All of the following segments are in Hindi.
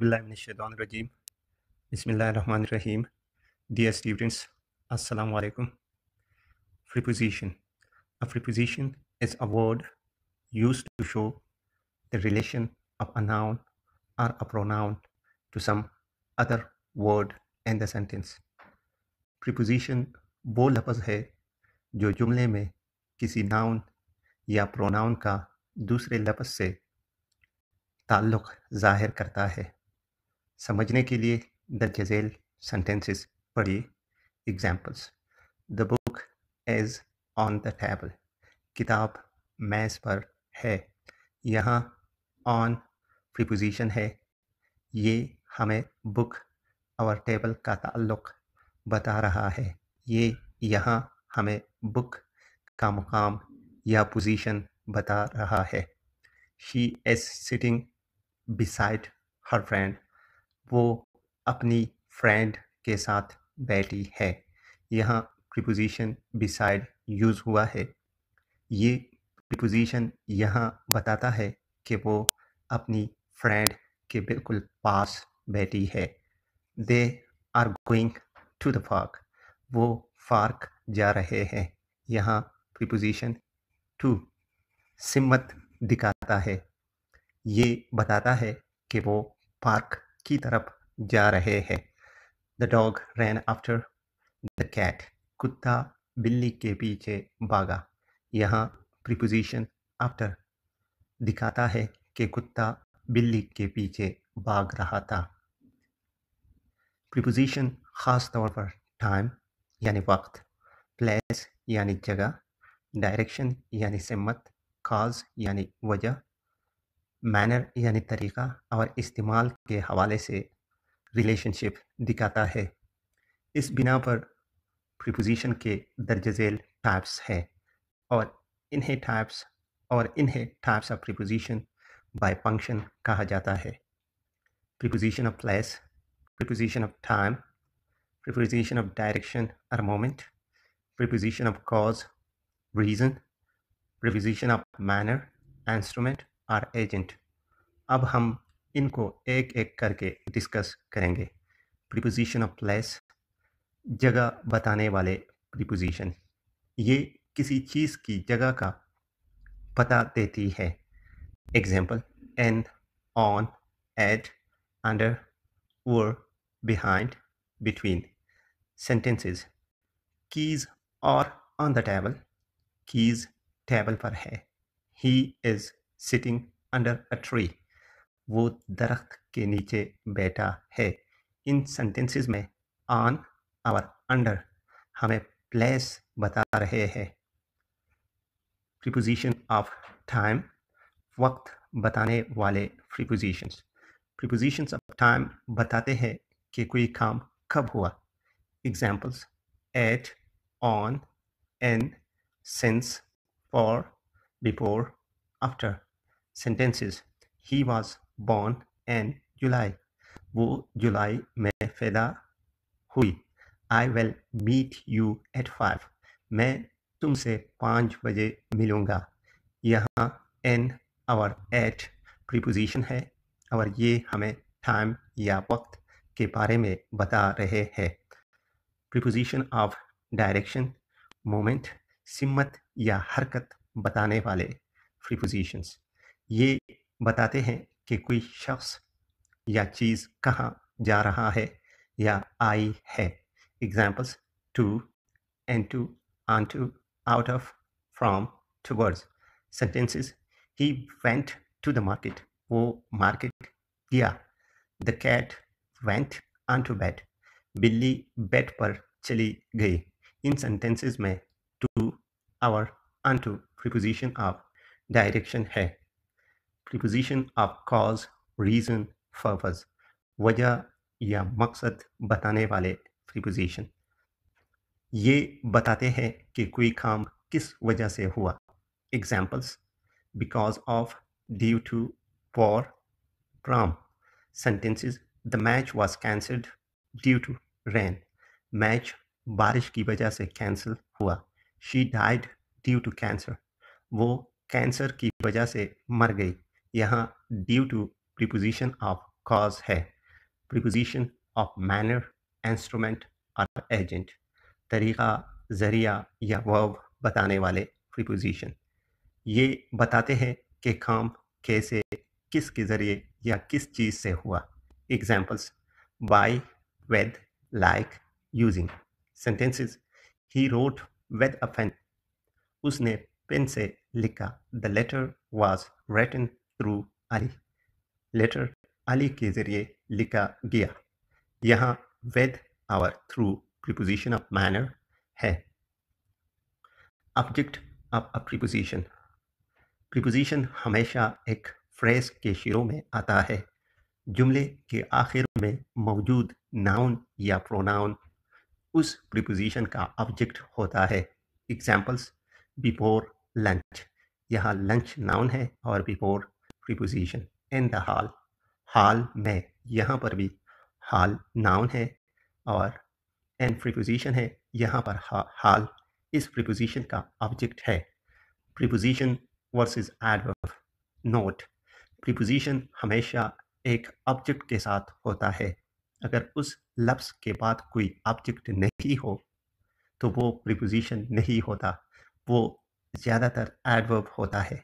Auzubillahiminash-shaytanir-rajim. Bismillahir-rahmanir-rahim. Dear students, Assalamu alaikum. Preposition. A preposition is a word used to show the relation of a noun or a pronoun to some other word in the sentence. Preposition वो लफ्ज़ है जो जुमले में किसी नाउन या प्रोनाउन का दूसरे लफ्ज़ से ताल्लुक़ ज़ाहिर करता है। समझने के लिए दर्ज झेल sentences पढ़िए। Examples: The book is on the table. किताब मेज़ पर है। यहाँ on preposition है। ये हमें book और table का ताल्लुक़ बता रहा है। ये यहाँ हमें book का मुकाम या पोजीशन बता रहा है। She is sitting beside her friend. वो अपनी फ्रेंड के साथ बैठी है। यहाँ प्रीपोजिशन beside यूज़ हुआ है। ये प्रीपोजिशन यहाँ बताता है कि वो अपनी फ्रेंड के बिल्कुल पास बैठी है। They are going to the park. वो पार्क जा रहे हैं। यहाँ प्रीपोजिशन to सिम्मत दिखाता है। ये बताता है कि वो पार्क की तरफ जा रहे हैं। The dog ran after the cat. कुत्ता बिल्ली के पीछे भागा। यहाँ प्रीपोजिशन after दिखाता है कि कुत्ता बिल्ली के पीछे भाग रहा था। प्रीपोजिशन ख़ास तौर पर टाइम यानी वक्त, प्लेस यानी जगह, डायरेक्शन यानी सिम्मत, काज यानी वजह, मैनर यानी तरीक़ा और इस्तेमाल के हवाले से रिलेशनशिप दिखाता है। इस बिना पर प्रीपोजिशन के दर्ज झेल टाइप्स हैं और इन्हें types of preposition by function कहा जाता है। Preposition of place, preposition of time, preposition of direction और movement, preposition of cause reason, preposition of manner instrument और एजेंट। अब हम इनको एक एक करके डिस्कस करेंगे। प्रीपोजिशन ऑफ प्लेस, जगह बताने वाले प्रीपोजिशन। ये किसी चीज़ की जगह का पता देती है। Example: in, on, at, under, over, behind, between. Sentences: keys are on the table. Keys table पर है। He is sitting under a tree. वो दरख्त के नीचे बैठा है। इन सेंटेंसेस में ऑन और अंडर हमें प्लेस बता रहे हैं। प्रीपोजिशन ऑफ टाइम, वक्त बताने वाले प्रीपोजिशंस। प्रीपोजिशंस ऑफ टाइम बताते हैं कि कोई काम कब हुआ। Examples: at, on, in, since, for, before, after. Sentences: he was born in July. वो जुलाई में पैदा हुई। I will meet you at 5. मैं तुमसे 5 बजे मिलूँगा। यहाँ in और at प्रीपोजिशन है और ये हमें टाइम या वक्त के बारे में बता रहे हैं। प्रीपोजिशन ऑफ डायरेक्शन, मोमेंट, सिम्मत या हरकत बताने वाले प्रीपोजिशंस। ये बताते हैं कि कोई शख्स या चीज़ कहाँ जा रहा है या आई है। Examples: to, into, onto, out of, from, towards. Sentences: he went to the market. वो मार्केट गया। The cat went onto bed. बिल्ली बेड पर चली गई। इन सेंटेंसेस में टू और ऑनटू प्रीपोजिशन ऑफ डायरेक्शन है। Preposition of cause, reason, purpose, वजह या मकसद बताने वाले प्रीपोजिशन। ये बताते हैं कि कोई काम किस वजह से हुआ। एग्जाम्पल्स: because of, due to, for, from. Sentences: the match was cancelled due to rain. Match बारिश की वजह से कैंसिल हुआ। She died due to cancer. वो कैंसर की वजह से मर गई। यहाँ due to preposition of cause है। प्रीपोजिशन ऑफ मैनर, इंस्ट्रूमेंट और एजेंट, तरीका, जरिया या वर्ब बताने वाले प्रीपोजिशन। ये बताते हैं कि काम कैसे, किसके ज़रिए या किस चीज़ से हुआ। एग्जाम्पल्स: by, with, like, using. Sentences: he wrote with a pen, उसने पेन से लिखा। The letter was written through Ali, letter Ali के ज़रिए लिखा गया। यहाँ विद और थ्रू प्रीपोजिशन ऑफ मैनर है। Object of a preposition: preposition हमेशा एक फ्रेज के शुरू में आता है। जुमले के आखिर में मौजूद नाउन या प्रोनाउन उस प्रीपोजिशन का ऑब्जेक्ट होता है। एग्जाम्पल्स: बिफोर लंच, यहाँ लंच नाउन है और before preposition. In the hall, hall में, यहाँ पर भी हॉल नाउन है और एन प्रीपोजिशन है। यहाँ पर हॉल इस प्रीपोजिशन का ऑब्जेक्ट है। Preposition versus adverb. Note: preposition हमेशा एक ऑब्जेक्ट के साथ होता है। अगर उस लफ्ज़ के बाद कोई ऑब्जेक्ट नहीं हो तो वो प्रीपोजिशन नहीं होता, वो ज़्यादातर एडवर्ब होता है।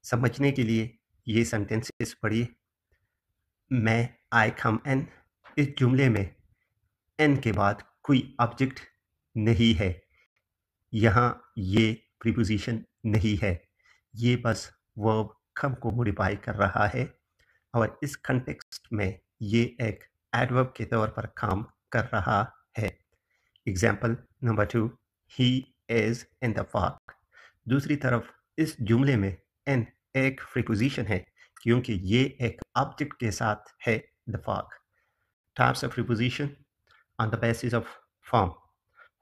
समझने के लिए ये सेंटेंसेस पढ़िए। मैं, आई कम इन, इस जुमले में एन के बाद कोई ऑब्जेक्ट नहीं है। यहाँ ये प्रीपोजिशन नहीं है, ये बस वर्ब कम को मॉडिफाई कर रहा है और इस कंटेक्स्ट में ये एक एडवर्ब के तौर पर काम कर रहा है। Example number 2, he is in the park. दूसरी तरफ इस जुमले में एन एक प्रीपोजिशन है क्योंकि ये एक ऑब्जेक्ट के साथ है, the park. Types of preposition on the basis of form.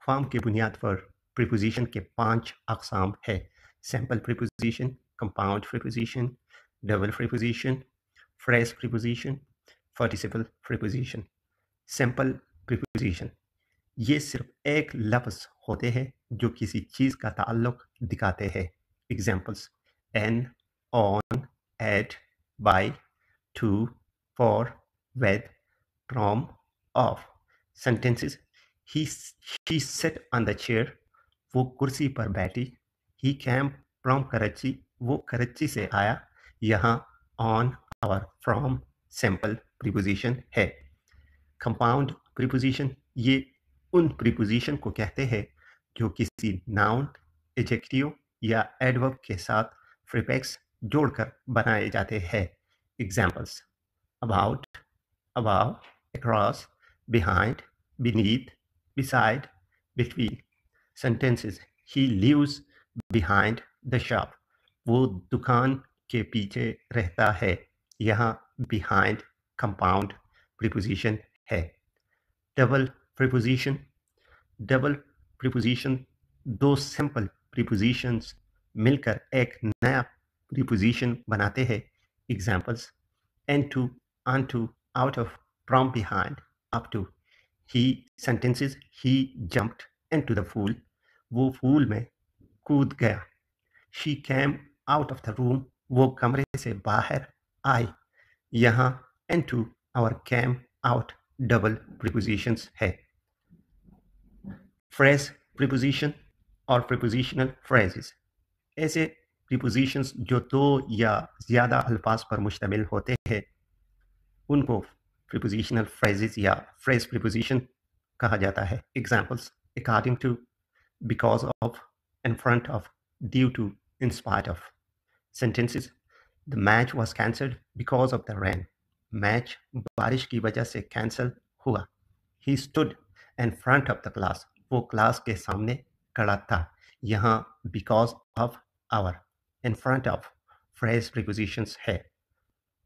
Form की बुनियाद पर प्रीपोजिशन के 5 अक़साम है: simple preposition, compound preposition, double preposition, phrase preposition, participle preposition. Simple preposition: ये सिर्फ एक लफ्ज़ होते हैं जो किसी चीज़ का ताल्लुक दिखाते हैं। Examples: an, on, at, by, to, for, with, from, of. Sentences: she sat on the chair, वो कुर्सी पर बैठी। he came from कराची, वो कराची से आया। यहाँ on और from सिंपल प्रीपोजिशन है। कंपाउंड प्रीपोजिशन: ये उन प्रीपोजिशन को कहते हैं जो किसी नाउन, एडजेक्टिव या एडवर्ब के साथ प्रीफिक्स जोड़कर बनाए जाते हैं। Examples: about, above, across, behind, beneath, beside, between. Sentences: he lives behind the shop, वो दुकान के पीछे रहता है। यहाँ behind कंपाउंड प्रीपोजिशन है। डबल प्रीपोजिशन: डबल प्रीपोजिशन दो सिंपल प्रीपोजिशंस मिलकर एक नया प्रीपोजिशन बनाते हैं। Examples: into, onto, out of, from behind, up to. He sentences: he jumped into the pool, वो पूल में कूद गया। She came out of the room, वो कमरे से बाहर आई। यहाँ into और came out डबल प्रीपोजिशंस है। फ्रेज प्रीपोजिशन और प्रीपोजिशनल फ्रेजेस: ऐसे प्रीपोजिशंस जो दो या ज़्यादा अल्फाज पर मुश्तमिल होते हैं उनको प्रीपोजिशनल फ्रेजेस या फ्रेज प्रीपोजिशन कहा जाता है। Examples: according to, because of, in front of, due to, in spite of. Sentences: the match was cancelled because of the rain, match बारिश की वजह से कैंसिल हुआ। He stood in front of the class, वो क्लास के सामने खड़ा था। यहाँ because of, our, in front of phrase prepositions है।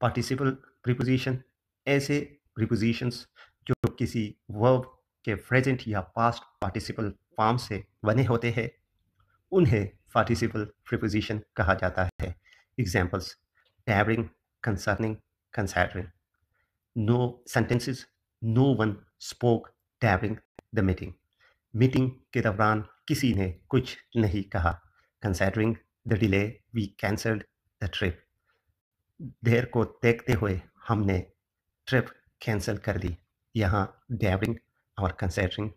पार्टिसिपल प्रीपोजिशन: ऐसे प्रीपोजिशंस जो किसी वर्ब के प्रेजेंट या पास्ट पार्टिसिपल फॉर्म से बने होते हैं उन्हें पार्टिसिपल प्रीपोजिशन कहा जाता है। Examples: during, concerning, considering. Now sentences: no one spoke during the meeting, meeting के दौरान किसी ने कुछ नहीं कहा। Considering the delay we cancelled the trip, देर को देखते हुए हमने ट्रिप कैंसिल कर दी। यहाँ डेयरिंग और कंसिडरिंग